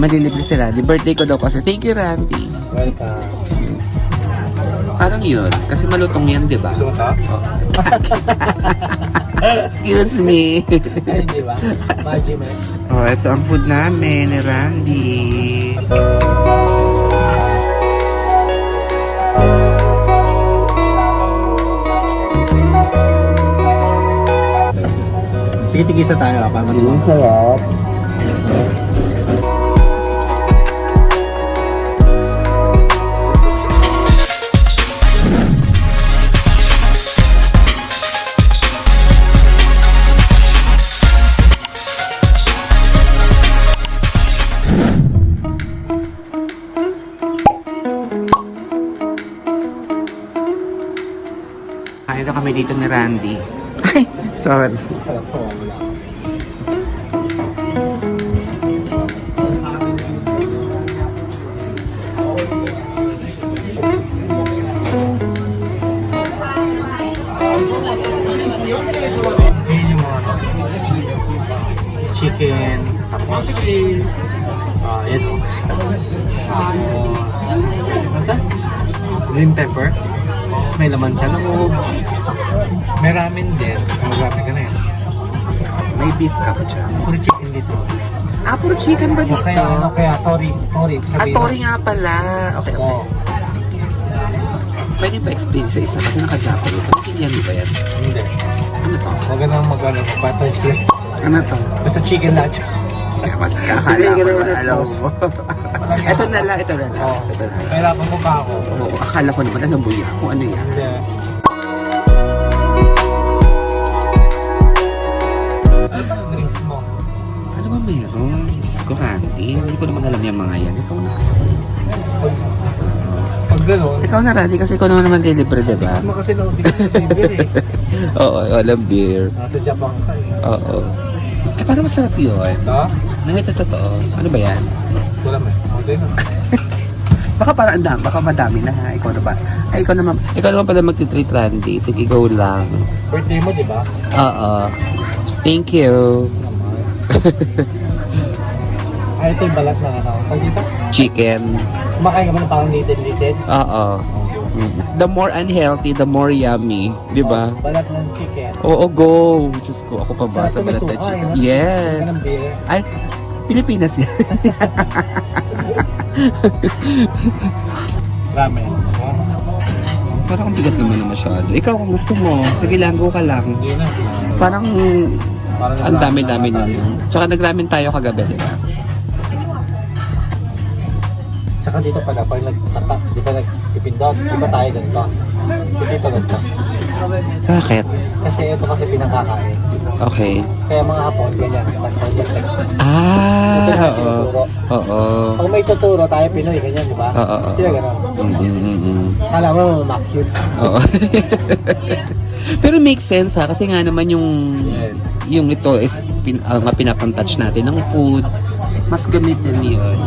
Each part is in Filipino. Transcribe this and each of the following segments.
malilibre si Randy. Birthday ko daw kasi. Thank you, Randy. Welcome. Parang yun. Kasi malutong yan, di ba? Gusto mo ta? Excuse me. Ay, di ba? Magic man. Oh, ito ang food namin ni Randy. Tigisa tayo para Ang sarap. Ito kami dito ni Randy. Ay, sorry. Sarap po. Wala. Chicken, tapos yan o. Green pepper. Tapos may laman siya ng loob. May ramen din. Mag-ramen ka na yan. May beef ka pa dyan. Puro chicken dito. Ah, puro chicken ba dito? Kaya tori. Ah, tori nga pala. Okay, okay. Oo. Pwede ba explain isa-isa? Kasi naka-Japanese. Nakikiyan mo ba yan? Hindi. Ano to? Huwag ka nang mag-ano. Pa-translate. Ano to? Basta chicken lang siya. Kaya mas kakala Hindi ko ka na naman alam na-sauce. mo. Ito na lang, ito na lang. Oo. Ito na lang. Mahirapan mo pa ako. Oo, akala ko naman alam mo yan. Kung ano yan. Hindi. Ano ba ang drinks mo? Ano ba meron? Diyos ko, Randy. Hindi ko naman alam yung mga yan. Ikaw na kasi. Pag gano'n, Ikaw na, Randy, kasi ikaw naman deliver, diba? mo kasi nang hindi ka bibili eh. Oo, walang beer. Nasa Japan ka eh. Oo. Eh, paano masarap yun? Ito? Nang ito totoo. Ano ba yan? Wala may. Okay na. Baka parang andam, baka madami na ha. Ikaw na ba? Ay, ikaw naman pala magtitreat, Randy. Sige, go lang. Birthday mo, di ba? Oo. Thank you. Ay, ito yung balat ng ano. Pag dito, Chicken. kumakain ka ba ng parang litid-litid? Oo. The more unhealthy, the more yummy. Di ba? Balat ng chicken. Oo, go. Diyos ko, ako pa ba sa balat na chicken? Yes. Ka ng beer. Ay, Pilipinas yan. Ramen. Parang ang bigat naman na masyado. Ikaw, kung gusto mo, sige lang, go ka lang. Hindi na. Parang Parang ang dami-dami na. Tsaka nagramin tayo kagabi, di ba? Tsaka dito pala, pag nagtata, di ba nagpipindot, di ba tayo ganito? Dito ganito. Bakit? Kasi ito kasi pinakakain. Okay. Kaya mga hapon, ganyan, mag-context. Ah, Ito sa oo. tinuturo. Oo. Pag may tuturo, tayo Pinoy, ganyan, di ba? Oo. Sila gano'n. Kala mo, mamak-cute. Oo. Pero makes sense ha, kasi nga naman yung Yes. yung ito is nga pinapantouch natin ng food. Mas gamit na yun.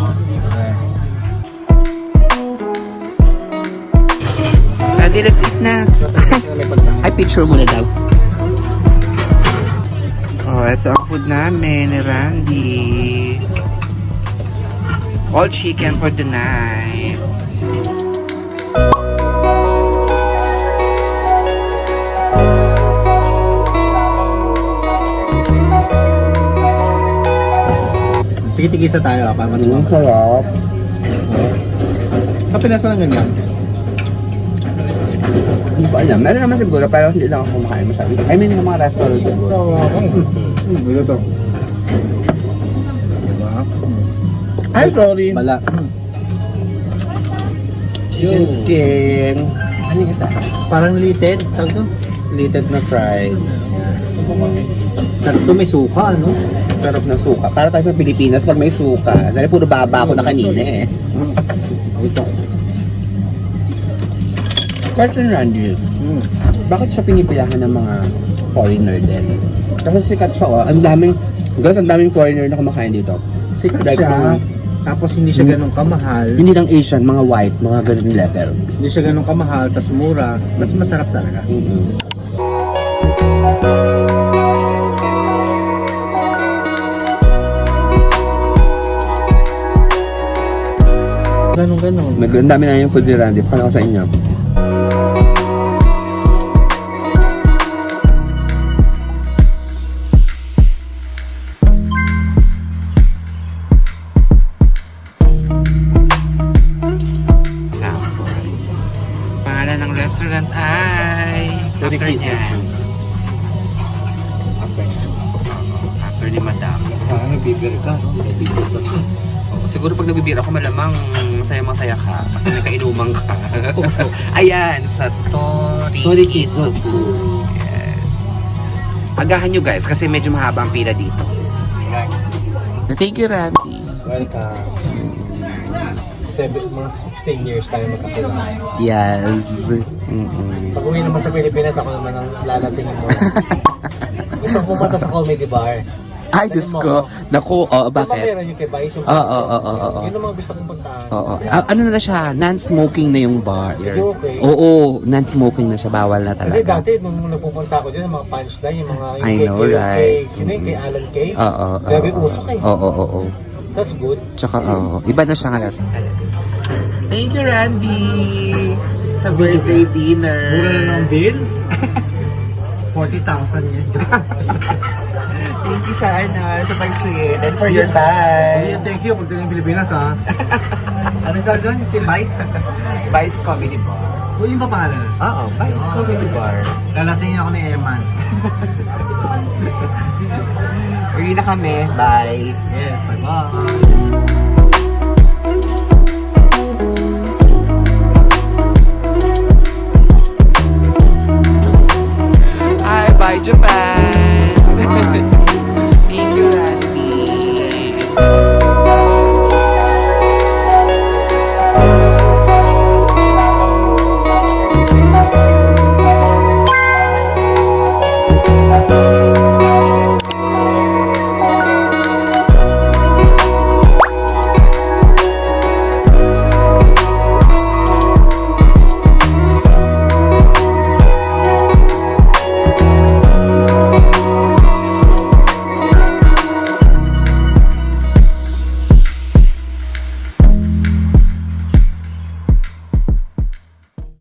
Randy, let's eat na. Ay, picture mo na daw. Oh, ito ang food namin ni Randy. All chicken for the night. Tigisa tayo para Ang sarap. Sa Pinas pa lang ganyan. Hindi ko alam. Meron naman siguro, pero hindi lang ako kumakain masyado. I mean, yung mga restaurant siguro. Gulo to. Diba? Ay, sorry. Bala. Chicken skin. Ano yung isa? Parang litid. Tawag to? Plated na fried. Sarap to, may suka, ano? Sarap na suka. Para tayo sa Pilipinas pag may suka. Dahil puro baba ako na kanina eh. Ito. Question, Randy. Bakit siya pinipilahan ng mga foreigner din? Kasi sikat siya, oh. Ang daming foreigner na kumakain dito. Sikat Like, siya. Tapos hindi siya ganun kamahal. Hindi lang Asian, mga white, mga ganun level. Hindi siya ganun kamahal, tas mura. Mas masarap talaga. Ganun. Ang dami na yung food ni Randy. Pakala ko sa inyo. Pangalan ng restaurant ay after niya. After ni Madam. Nagbibir ka, no? Nagbibir ka. Oo, siguro pag nabibira ako malamang masaya-masaya ka kasi may kainuman ka. Ayan, sa Torikizoku. Yes. Agahan nyo guys kasi medyo mahaba ang pila dito. Thank you, Randy. Welcome. Mga 16 years tayo magkakilala. Yes. Pag uwi naman sa Pilipinas, ako naman ang lalasingin mo. Gusto ko pumunta sa comedy bar. Ay, Diyos ko. Naku, oo, Saan ba bakit? meron yung kay Vice? Yung Oo. Yun ang mga gusto kong puntaan. Oo. Ano na siya? Non-smoking na yung bar. Okay. Oo, non-smoking na siya. Bawal na Kasi talaga. dati, nung nagpupunta ako dyan, mga punchline, yung mga I know, right? sino yung kay Alan Kay? Oo. Grabe usok eh. Oo. That's good. Tsaka, iba na siya ngayon. Thank you, Randy! Sa birthday dinner. Mura na ng bill? 40,000 yan. Thank you sa pag-treat and for your time. Thank you. Pagdating ng Pilipinas, ha? Ano ka doon? Kay Vice? Vice Comedy Bar. Uy, yung papalan. Oo, Vice Comedy Bar. Lalasingin ako ni Eman. Uwi na kami. Bye! Yes, bye-bye.